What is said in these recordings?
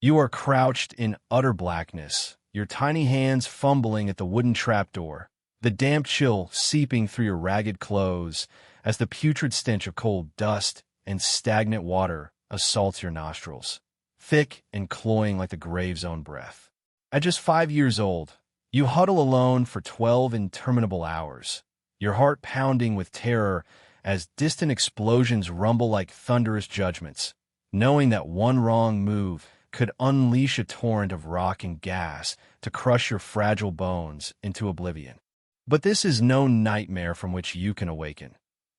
You are crouched in utter blackness, your tiny hands fumbling at the wooden trapdoor, the damp chill seeping through your ragged clothes as the putrid stench of cold dust and stagnant water assaults your nostrils, thick and cloying like the grave's own breath. At just 5 years old, you huddle alone for 12 interminable hours, your heart pounding with terror as distant explosions rumble like thunderous judgments, knowing that one wrong move could unleash a torrent of rock and gas to crush your fragile bones into oblivion. But this is no nightmare from which you can awaken.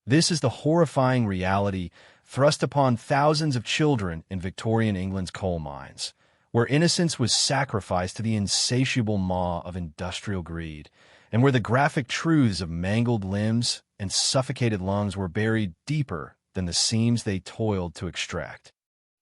This is the horrifying reality thrust upon thousands of children in Victorian England's coal mines, where innocence was sacrificed to the insatiable maw of industrial greed, and where the graphic truths of mangled limbs and suffocated lungs were buried deeper than the seams they toiled to extract.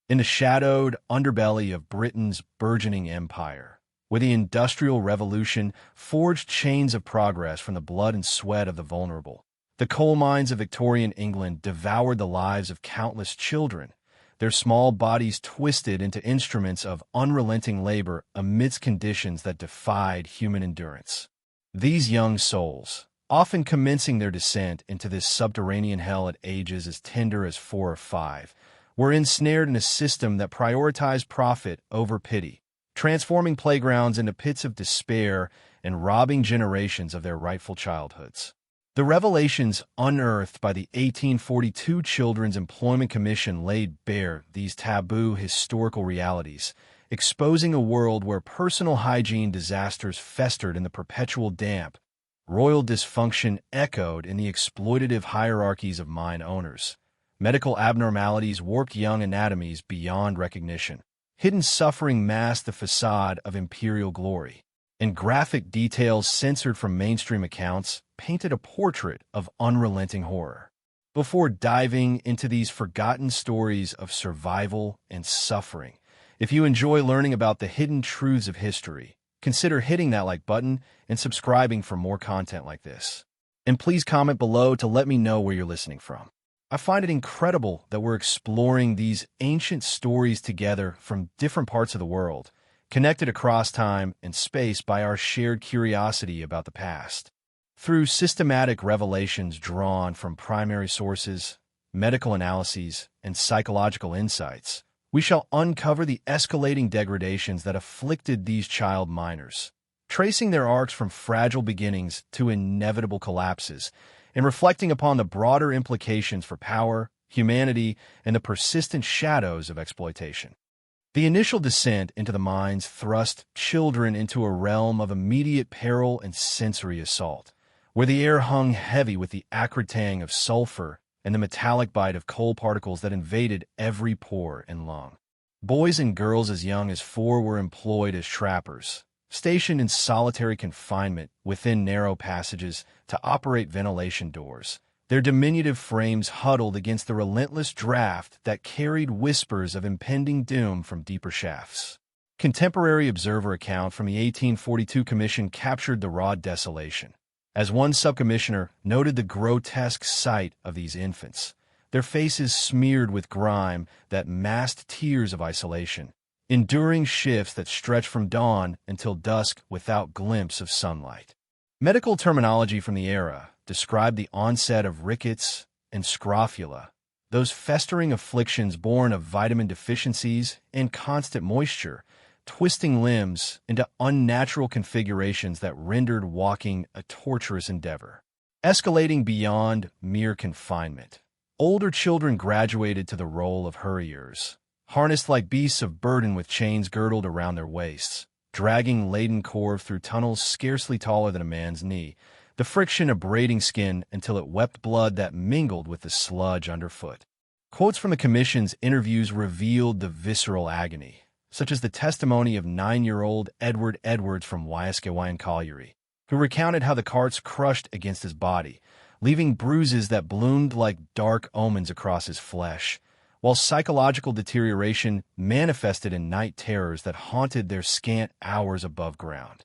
In the shadowed underbelly of Britain's burgeoning empire, where the Industrial Revolution forged chains of progress from the blood and sweat of the vulnerable, the coal mines of Victorian England devoured the lives of countless children, their small bodies twisted into instruments of unrelenting labor amidst conditions that defied human endurance. These young souls, often commencing their descent into this subterranean hell at ages as tender as 4 or 5, were ensnared in a system that prioritized profit over pity, transforming playgrounds into pits of despair and robbing generations of their rightful childhoods. The revelations unearthed by the 1842 Children's Employment Commission laid bare these taboo historical realities, exposing a world where personal hygiene disasters festered in the perpetual damp, royal dysfunction echoed in the exploitative hierarchies of mine owners, medical abnormalities warped young anatomies beyond recognition, hidden suffering masked the facade of imperial glory, and graphic details censored from mainstream accounts painted a portrait of unrelenting horror. Before diving into these forgotten stories of survival and suffering, if you enjoy learning about the hidden truths of history, consider hitting that like button and subscribing for more content like this. And please comment below to let me know where you're listening from. I find it incredible that we're exploring these ancient stories together from different parts of the world, connected across time and space by our shared curiosity about the past. Through systematic revelations drawn from primary sources, medical analyses, and psychological insights, we shall uncover the escalating degradations that afflicted these child miners, tracing their arcs from fragile beginnings to inevitable collapses, and reflecting upon the broader implications for power, humanity, and the persistent shadows of exploitation. The initial descent into the mines thrust children into a realm of immediate peril and sensory assault, where the air hung heavy with the acrid tang of sulfur and the metallic bite of coal particles that invaded every pore and lung. Boys and girls as young as 4 were employed as trappers, stationed in solitary confinement within narrow passages to operate ventilation doors, their diminutive frames huddled against the relentless draft that carried whispers of impending doom from deeper shafts. Contemporary observer account from the 1842 Commission captured the raw desolation. As one subcommissioner noted the grotesque sight of these infants, their faces smeared with grime that masked tears of isolation, enduring shifts that stretched from dawn until dusk without glimpse of sunlight. Medical terminology from the era described the onset of rickets and scrofula, those festering afflictions born of vitamin deficiencies and constant moisture, twisting limbs into unnatural configurations that rendered walking a torturous endeavor. Escalating beyond mere confinement, older children graduated to the role of hurriers, harnessed like beasts of burden with chains girdled around their waists, dragging laden corve through tunnels scarcely taller than a man's knee, the friction abrading skin until it wept blood that mingled with the sludge underfoot. Quotes from the Commission's interviews revealed the visceral agony, such as the testimony of 9-year-old Edward Edwards from Waiaskewayan Colliery, who recounted how the carts crushed against his body, leaving bruises that bloomed like dark omens across his flesh, while psychological deterioration manifested in night terrors that haunted their scant hours above ground.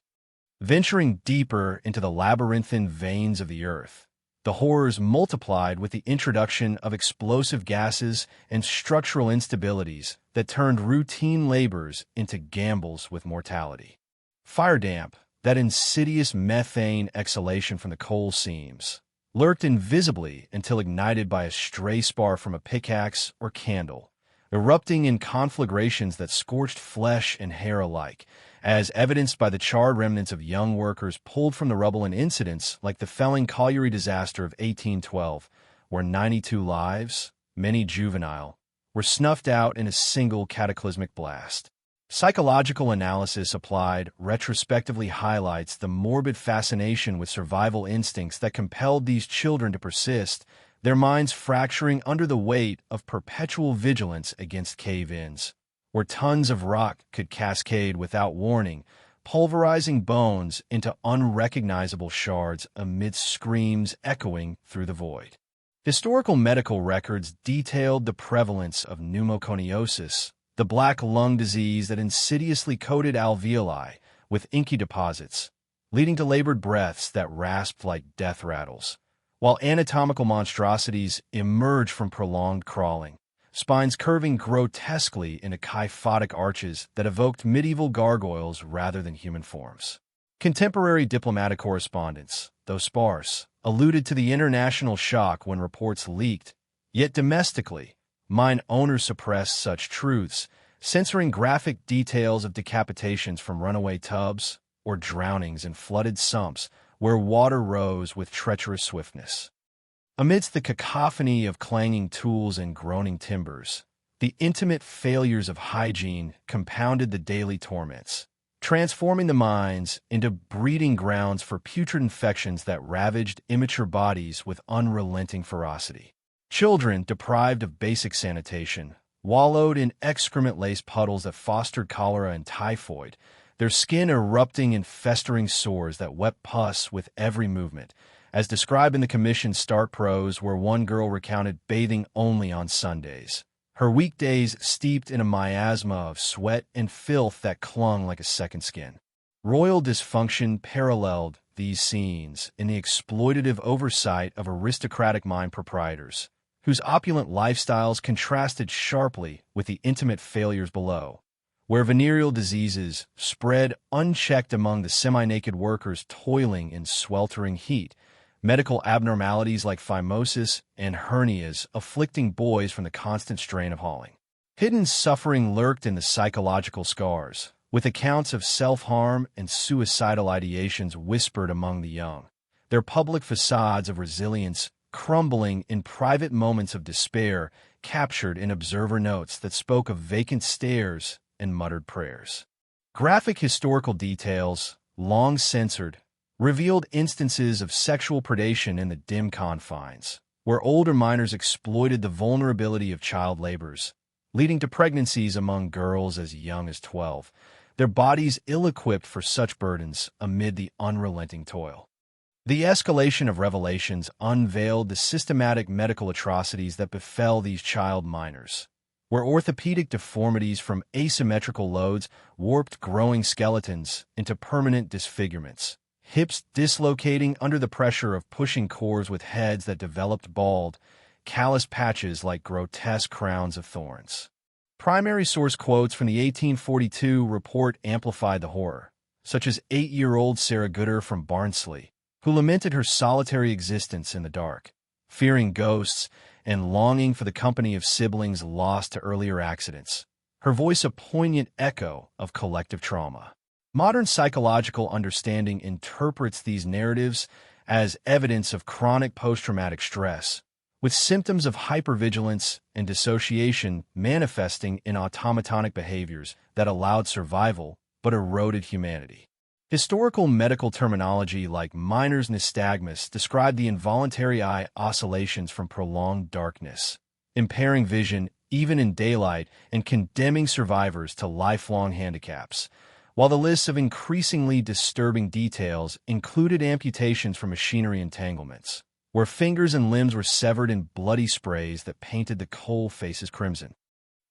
Venturing deeper into the labyrinthine veins of the earth, The horrors multiplied with the introduction of explosive gases and structural instabilities that turned routine labors into gambles with mortality. Fire damp, that insidious methane exhalation from the coal seams, lurked invisibly until ignited by a stray spark from a pickaxe or candle, erupting in conflagrations that scorched flesh and hair alike, as evidenced by the charred remnants of young workers pulled from the rubble in incidents like the felling colliery disaster of 1812, where 92 lives, many juvenile, were snuffed out in a single cataclysmic blast. Psychological analysis applied retrospectively highlights the morbid fascination with survival instincts that compelled these children to persist, their minds fracturing under the weight of perpetual vigilance against cave-ins, where tons of rock could cascade without warning, pulverizing bones into unrecognizable shards amid screams echoing through the void. Historical medical records detailed the prevalence of pneumoconiosis, the black lung disease that insidiously coated alveoli with inky deposits, leading to labored breaths that rasped like death rattles, while anatomical monstrosities emerged from prolonged crawling, spines curving grotesquely into kyphotic arches that evoked medieval gargoyles rather than human forms. Contemporary diplomatic correspondence, though sparse, alluded to the international shock when reports leaked, yet domestically, mine owners suppressed such truths, censoring graphic details of decapitations from runaway tubs or drownings in flooded sumps where water rose with treacherous swiftness. Amidst the cacophony of clanging tools and groaning timbers, the intimate failures of hygiene compounded the daily torments, transforming the mines into breeding grounds for putrid infections that ravaged immature bodies with unrelenting ferocity. Children, deprived of basic sanitation, wallowed in excrement-laced puddles that fostered cholera and typhoid, their skin erupting in festering sores that wept pus with every movement, as described in the commission's stark prose, where one girl recounted bathing only on Sundays, her weekdays steeped in a miasma of sweat and filth that clung like a second skin. Royal dysfunction paralleled these scenes in the exploitative oversight of aristocratic mine proprietors, whose opulent lifestyles contrasted sharply with the intimate failures below, where venereal diseases spread unchecked among the semi-naked workers toiling in sweltering heat, medical abnormalities like phimosis and hernias afflicting boys from the constant strain of hauling. Hidden suffering lurked in the psychological scars, with accounts of self-harm and suicidal ideations whispered among the young, their public facades of resilience crumbling in private moments of despair captured in observer notes that spoke of vacant stares and muttered prayers. Graphic historical details, long censored, revealed instances of sexual predation in the dim confines, where older miners exploited the vulnerability of child laborers, leading to pregnancies among girls as young as 12, their bodies ill-equipped for such burdens amid the unrelenting toil. The escalation of revelations unveiled the systematic medical atrocities that befell these child miners, where orthopedic deformities from asymmetrical loads warped growing skeletons into permanent disfigurements, hips dislocating under the pressure of pushing cores with heads that developed bald, callous patches like grotesque crowns of thorns. Primary source quotes from the 1842 report amplified the horror, such as 8-year-old Sarah Gooder from Barnsley, who lamented her solitary existence in the dark, fearing ghosts and longing for the company of siblings lost to earlier accidents, her voice a poignant echo of collective trauma. Modern psychological understanding interprets these narratives as evidence of chronic post-traumatic stress, with symptoms of hypervigilance and dissociation manifesting in automatonic behaviors that allowed survival but eroded humanity. Historical medical terminology like miner's nystagmus described the involuntary eye oscillations from prolonged darkness, impairing vision even in daylight and condemning survivors to lifelong handicaps, while the lists of increasingly disturbing details included amputations from machinery entanglements, where fingers and limbs were severed in bloody sprays that painted the coal faces crimson.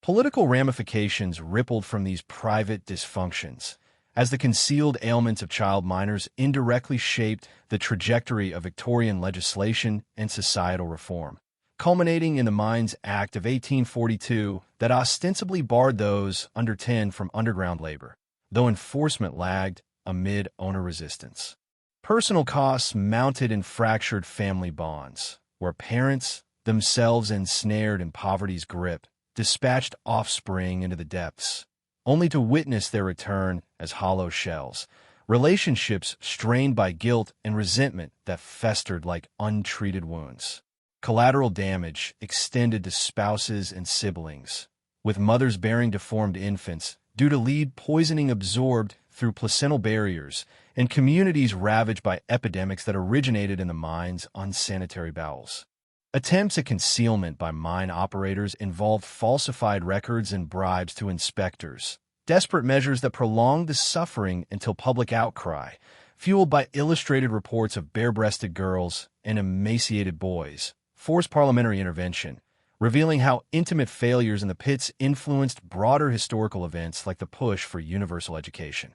Political ramifications rippled from these private dysfunctions, as the concealed ailments of child minors indirectly shaped the trajectory of Victorian legislation and societal reform, culminating in the Mines Act of 1842 that ostensibly barred those under 10 from underground labor, though enforcement lagged amid owner resistance. Personal costs mounted in fractured family bonds, where parents, themselves ensnared in poverty's grip, dispatched offspring into the depths, only to witness their return as hollow shells, relationships strained by guilt and resentment that festered like untreated wounds. Collateral damage extended to spouses and siblings, with mothers bearing deformed infants due to lead poisoning absorbed through placental barriers, and communities ravaged by epidemics that originated in the mines' unsanitary bowels. Attempts at concealment by mine operators involved falsified records and bribes to inspectors, desperate measures that prolonged the suffering until public outcry, fueled by illustrated reports of bare-breasted girls and emaciated boys, forced parliamentary intervention, revealing how intimate failures in the pits influenced broader historical events like the push for universal education.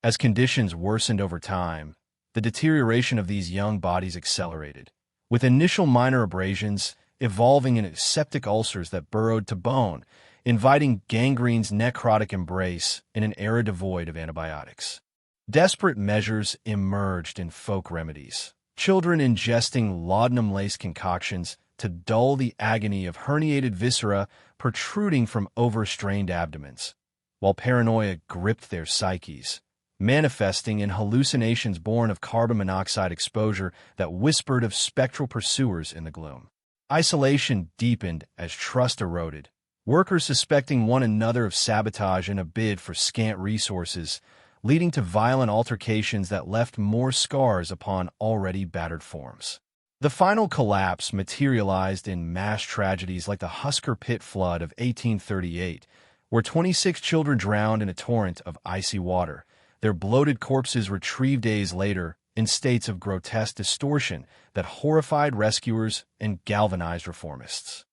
As conditions worsened over time, the deterioration of these young bodies accelerated, with initial minor abrasions evolving into septic ulcers that burrowed to bone, inviting gangrene's necrotic embrace in an era devoid of antibiotics. Desperate measures emerged in folk remedies, children ingesting laudanum-laced concoctions to dull the agony of herniated viscera protruding from overstrained abdomens, while paranoia gripped their psyches, manifesting in hallucinations born of carbon monoxide exposure that whispered of spectral pursuers in the gloom. Isolation deepened as trust eroded, workers suspecting one another of sabotage in a bid for scant resources, leading to violent altercations that left more scars upon already battered forms. The final collapse materialized in mass tragedies like the Husker Pit flood of 1838, where 26 children drowned in a torrent of icy water, their bloated corpses retrieved days later in states of grotesque distortion that horrified rescuers and galvanized reformists.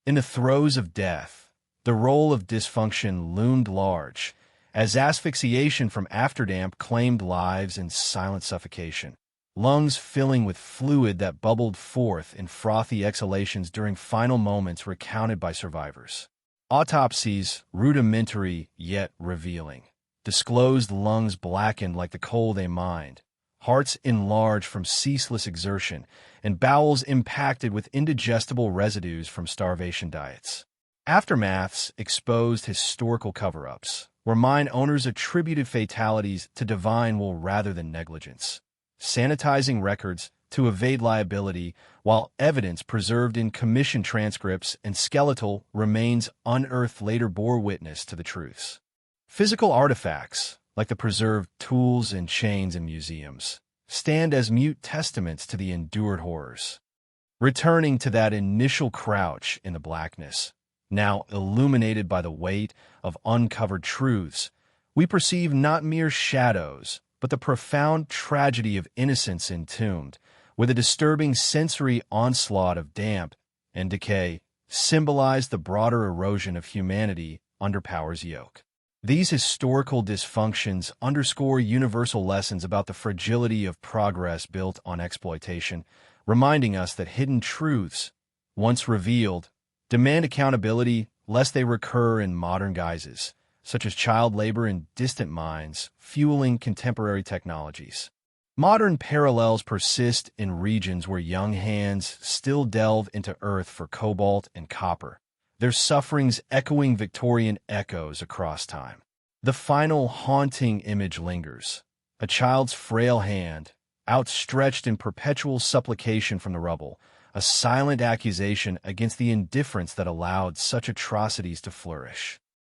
In the throes of death, the role of dysfunction loomed large, as asphyxiation from afterdamp claimed lives in silent suffocation, lungs filling with fluid that bubbled forth in frothy exhalations during final moments recounted by survivors. Autopsies, rudimentary yet revealing, disclosed lungs blackened like the coal they mined, hearts enlarged from ceaseless exertion, and bowels impacted with indigestible residues from starvation diets. Aftermaths exposed historical cover-ups, where mine owners attributed fatalities to divine will rather than negligence, sanitizing records to evade liability, while evidence preserved in commission transcripts and skeletal remains unearthed later bore witness to the truths. Physical artifacts, like the preserved tools and chains in museums, stand as mute testaments to the endured horrors. Returning to that initial crouch in the blackness, now illuminated by the weight of uncovered truths, we perceive not mere shadows, but the profound tragedy of innocence entombed, with a disturbing sensory onslaught of damp and decay, symbolize the broader erosion of humanity under power's yoke. These historical dysfunctions underscore universal lessons about the fragility of progress built on exploitation, reminding us that hidden truths, once revealed, demand accountability lest they recur in modern guises, such as child labor in distant mines, fueling contemporary technologies. Modern parallels persist in regions where young hands still delve into earth for cobalt and copper, their sufferings echoing Victorian echoes across time. The final haunting image lingers, a child's frail hand, outstretched in perpetual supplication from the rubble, a silent accusation against the indifference that allowed such atrocities to flourish.